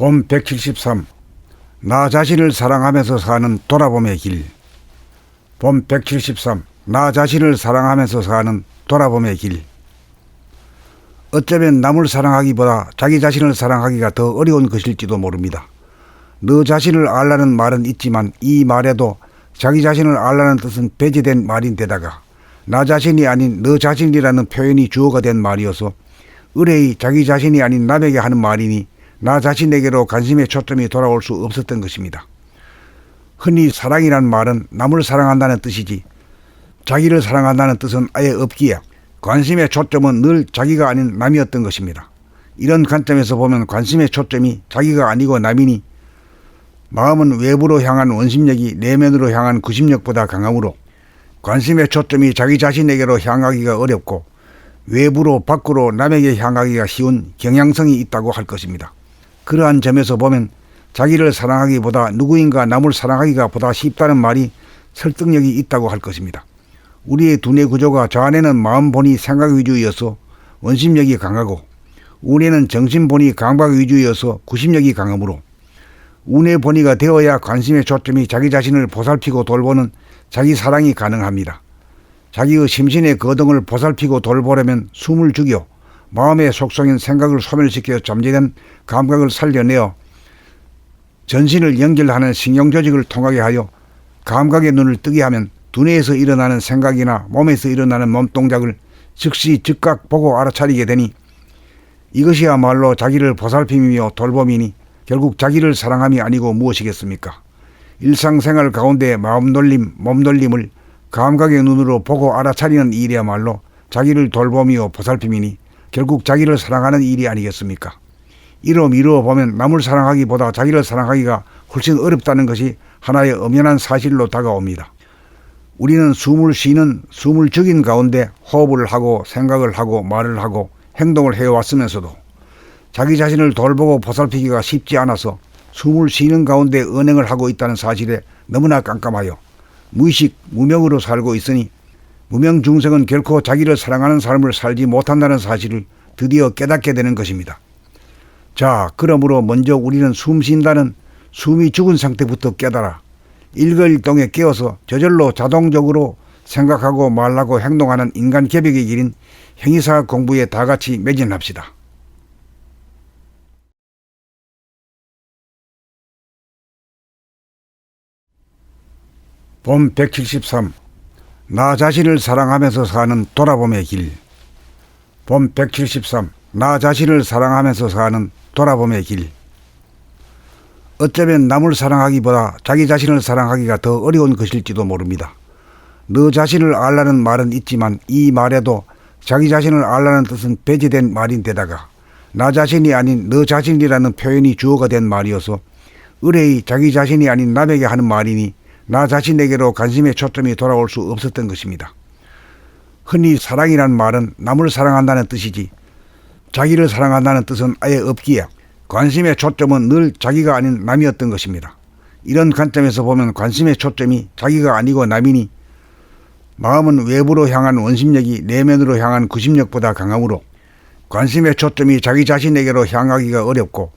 봄 173. 나 자신을 사랑하면서 사는 돌아봄의 길. 봄 173. 나 자신을 사랑하면서 사는 돌아봄의 길. 어쩌면 남을 사랑하기보다 자기 자신을 사랑하기가 더 어려운 것일지도 모릅니다. 너 자신을 알라는 말은 있지만 이 말에도 자기 자신을 알라는 뜻은 배제된 말인데다가 나 자신이 아닌 너 자신이라는 표현이 주어가 된 말이어서 의뢰이 자기 자신이 아닌 남에게 하는 말이니 나 자신에게로 관심의 초점이 돌아올 수 없었던 것입니다. 흔히 사랑이란 말은 남을 사랑한다는 뜻이지 자기를 사랑한다는 뜻은 아예 없기에 관심의 초점은 늘 자기가 아닌 남이었던 것입니다. 이런 관점에서 보면 관심의 초점이 자기가 아니고 남이니 마음은 외부로 향한 원심력이 내면으로 향한 구심력보다 강하므로 관심의 초점이 자기 자신에게로 향하기가 어렵고 외부로 밖으로 남에게 향하기가 쉬운 경향성이 있다고 할 것입니다. 그러한 점에서 보면 자기를 사랑하기보다 누구인가 남을 사랑하기가 보다 쉽다는 말이 설득력이 있다고 할 것입니다. 우리의 두뇌 구조가 좌뇌는 마음본이 생각 위주이어서 원심력이 강하고 우뇌는 정신본이 감각 위주이어서 구심력이 강하므로 우뇌 본위가 되어야 관심의 초점이 자기 자신을 보살피고 돌보는 자기 사랑이 가능합니다. 자기의 심신의 거동을 보살피고 돌보려면 숨을 죽여 마음의 속성인 생각을 소멸시켜 잠재된 감각을 살려내어 전신을 연결하는 신경조직을 통하게 하여 감각의 눈을 뜨게 하면 두뇌에서 일어나는 생각이나 몸에서 일어나는 몸동작을 즉시 즉각 보고 알아차리게 되니 이것이야말로 자기를 보살핌이며 돌봄이니 결국 자기를 사랑함이 아니고 무엇이겠습니까? 일상생활 가운데 마음놀림, 몸놀림을 감각의 눈으로 보고 알아차리는 일이야말로 자기를 돌봄이요 보살핌이니 결국 자기를 사랑하는 일이 아니겠습니까? 이로 미루어 보면 남을 사랑하기보다 자기를 사랑하기가 훨씬 어렵다는 것이 하나의 엄연한 사실로 다가옵니다. 우리는 숨을 쉬는 숨을 죽인 가운데 호흡을 하고 생각을 하고 말을 하고 행동을 해왔으면서도 자기 자신을 돌보고 보살피기가 쉽지 않아서 숨을 쉬는 가운데 언행을 하고 있다는 사실에 너무나 깜깜하여 무의식, 무명으로 살고 있으니 무명 중생은 결코 자기를 사랑하는 삶을 살지 못한다는 사실을 드디어 깨닫게 되는 것입니다. 자, 그러므로 먼저 우리는 숨 쉰다는 숨이 죽은 상태부터 깨달아 일거일동에 깨어서 저절로 자동적으로 생각하고 말하고 행동하는 인간 개벽의 길인 행위사학 공부에 다같이 매진합시다. 봄 173. 나 자신을 사랑하면서 사는 돌아봄의 길. 봄 173. 나 자신을 사랑하면서 사는 돌아봄의 길. 어쩌면 남을 사랑하기보다 자기 자신을 사랑하기가 더 어려운 것일지도 모릅니다. 너 자신을 알라는 말은 있지만 이 말에도 자기 자신을 알라는 뜻은 배제된 말인데다가 나 자신이 아닌 너 자신이라는 표현이 주어가 된 말이어서 의뢰이 자기 자신이 아닌 남에게 하는 말이니 나 자신에게로 관심의 초점이 돌아올 수 없었던 것입니다. 흔히 사랑이란 말은 남을 사랑한다는 뜻이지 자기를 사랑한다는 뜻은 아예 없기에 관심의 초점은 늘 자기가 아닌 남이었던 것입니다. 이런 관점에서 보면 관심의 초점이 자기가 아니고 남이니 마음은 외부로 향한 원심력이 내면으로 향한 구심력보다 강하므로 관심의 초점이 자기 자신에게로 향하기가 어렵고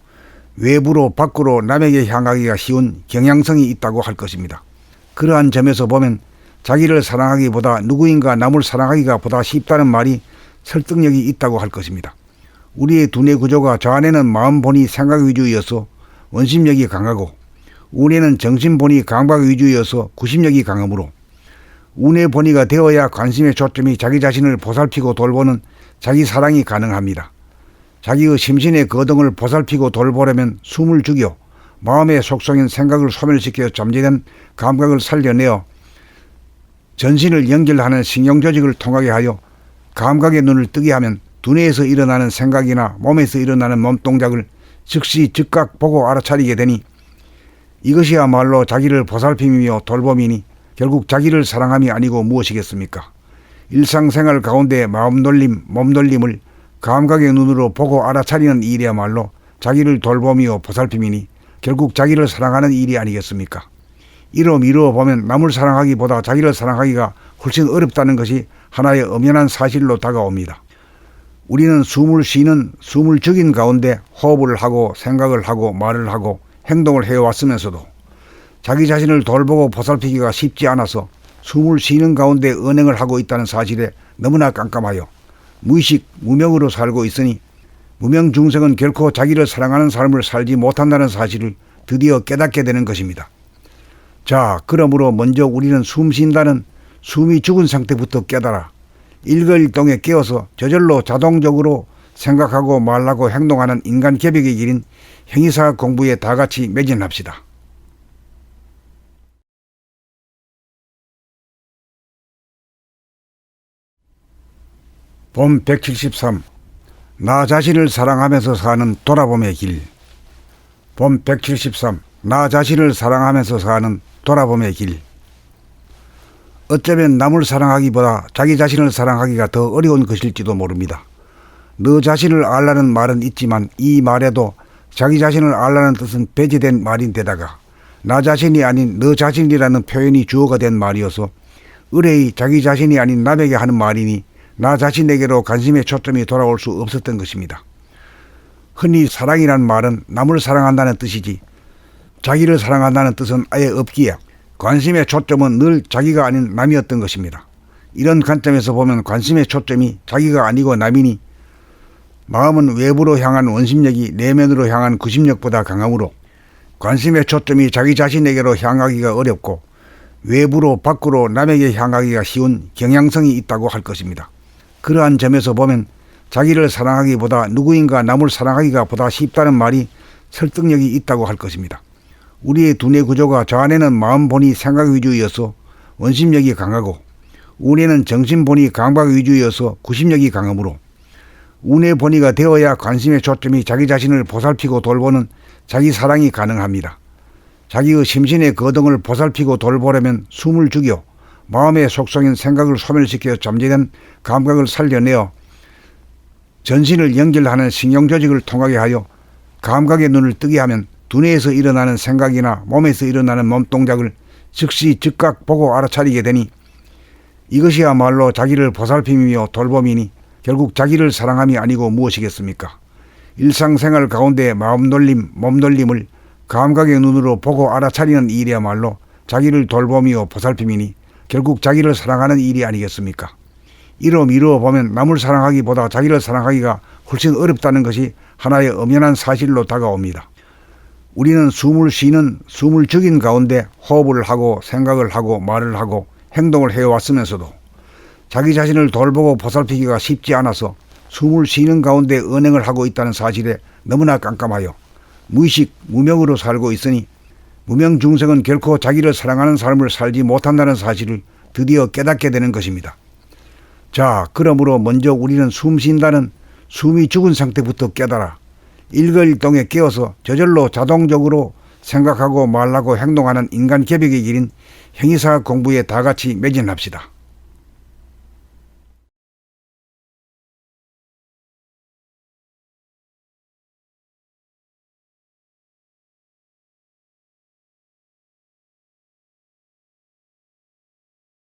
외부로 밖으로 남에게 향하기가 쉬운 경향성이 있다고 할 것입니다. 그러한 점에서 보면 자기를 사랑하기보다 누구인가 남을 사랑하기가 보다 쉽다는 말이 설득력이 있다고 할 것입니다. 우리의 두뇌 구조가 좌뇌는 마음본이 생각 위주이어서 원심력이 강하고 우뇌는 정신본이 감각 위주이어서 구심력이 강하므로 우뇌 본위가 되어야 관심의 초점이 자기 자신을 보살피고 돌보는 자기 사랑이 가능합니다. 자기의 심신의 거동을 보살피고 돌보려면 숨을 죽여 마음의 속성인 생각을 소멸시켜 잠재된 감각을 살려내어 전신을 연결하는 신경조직을 통하게 하여 감각의 눈을 뜨게 하면 두뇌에서 일어나는 생각이나 몸에서 일어나는 몸동작을 즉시 즉각 보고 알아차리게 되니 이것이야말로 자기를 보살핌이며 돌봄이니 결국 자기를 사랑함이 아니고 무엇이겠습니까? 일상생활 가운데 마음놀림, 몸놀림을 감각의 눈으로 보고 알아차리는 일이야말로 자기를 돌봄이요 보살핌이니 결국 자기를 사랑하는 일이 아니겠습니까? 이로 미루어 보면 남을 사랑하기보다 자기를 사랑하기가 훨씬 어렵다는 것이 하나의 엄연한 사실로 다가옵니다. 우리는 숨을 쉬는 숨을 죽인 가운데 호흡을 하고 생각을 하고 말을 하고 행동을 해왔으면서도 자기 자신을 돌보고 보살피기가 쉽지 않아서 숨을 쉬는 가운데 언행을 하고 있다는 사실에 너무나 깜깜하여 무의식 무명으로 살고 있으니 무명 중생은 결코 자기를 사랑하는 삶을 살지 못한다는 사실을 드디어 깨닫게 되는 것입니다. 자, 그러므로 먼저 우리는 숨 쉰다는 숨이 죽은 상태부터 깨달아 일거일동에 깨어서 저절로 자동적으로 생각하고 말하고 행동하는 인간 개벽의 길인 행위사학 공부에 다같이 매진합시다. 본 173. 나 자신을 사랑하면서 사는 돌아봄의 길. 본 173. 나 자신을 사랑하면서 사는 돌아봄의 길. 어쩌면 남을 사랑하기보다 자기 자신을 사랑하기가 더 어려운 것일지도 모릅니다. 너 자신을 알라는 말은 있지만 이 말에도 자기 자신을 알라는 뜻은 배제된 말인데다가 나 자신이 아닌 너 자신이라는 표현이 주어가 된 말이어서 의뢰의 자기 자신이 아닌 남에게 하는 말이니 나 자신에게로 관심의 초점이 돌아올 수 없었던 것입니다. 흔히 사랑이란 말은 남을 사랑한다는 뜻이지 자기를 사랑한다는 뜻은 아예 없기에 관심의 초점은 늘 자기가 아닌 남이었던 것입니다. 이런 관점에서 보면 관심의 초점이 자기가 아니고 남이니 마음은 외부로 향한 원심력이 내면으로 향한 구심력보다 강하므로 관심의 초점이 자기 자신에게로 향하기가 어렵고 외부로 밖으로 남에게 향하기가 쉬운 경향성이 있다고 할 것입니다. 그러한 점에서 보면 자기를 사랑하기보다 누구인가 남을 사랑하기가 보다 쉽다는 말이 설득력이 있다고 할 것입니다. 우리의 두뇌 구조가 좌뇌는 마음본이 생각 위주이어서 원심력이 강하고 우뇌는 정신본이 감각 위주이어서 구심력이 강하므로 우뇌 본위가 되어야 관심의 초점이 자기 자신을 보살피고 돌보는 자기 사랑이 가능합니다. 자기의 심신의 거동을 보살피고 돌보려면 숨을 죽여 마음의 속성인 생각을 소멸시켜 잠재된 감각을 살려내어 전신을 연결하는 신경조직을 통하게 하여 감각의 눈을 뜨게 하면 두뇌에서 일어나는 생각이나 몸에서 일어나는 몸동작을 즉시 즉각 보고 알아차리게 되니 이것이야말로 자기를 보살핌이며 돌봄이니 결국 자기를 사랑함이 아니고 무엇이겠습니까? 일상생활 가운데 마음놀림, 몸놀림을 감각의 눈으로 보고 알아차리는 일이야말로 자기를 돌봄이요 보살핌이니 결국 자기를 사랑하는 일이 아니겠습니까? 이로 미루어 보면 남을 사랑하기보다 자기를 사랑하기가 훨씬 어렵다는 것이 하나의 엄연한 사실로 다가옵니다. 우리는 숨을 쉬는 숨을 죽인 가운데 호흡을 하고 생각을 하고 말을 하고 행동을 해왔으면서도 자기 자신을 돌보고 보살피기가 쉽지 않아서 숨을 쉬는 가운데 언행을 하고 있다는 사실에 너무나 깜깜하여 무의식 무명으로 살고 있으니 무명 중생은 결코 자기를 사랑하는 삶을 살지 못한다는 사실을 드디어 깨닫게 되는 것입니다. 자, 그러므로 먼저 우리는 숨 쉰다는 숨이 죽은 상태부터 깨달아 일거일동에 깨어서 저절로 자동적으로 생각하고 말하고 행동하는 인간 개벽의 길인 행위사학 공부에 다같이 매진합시다.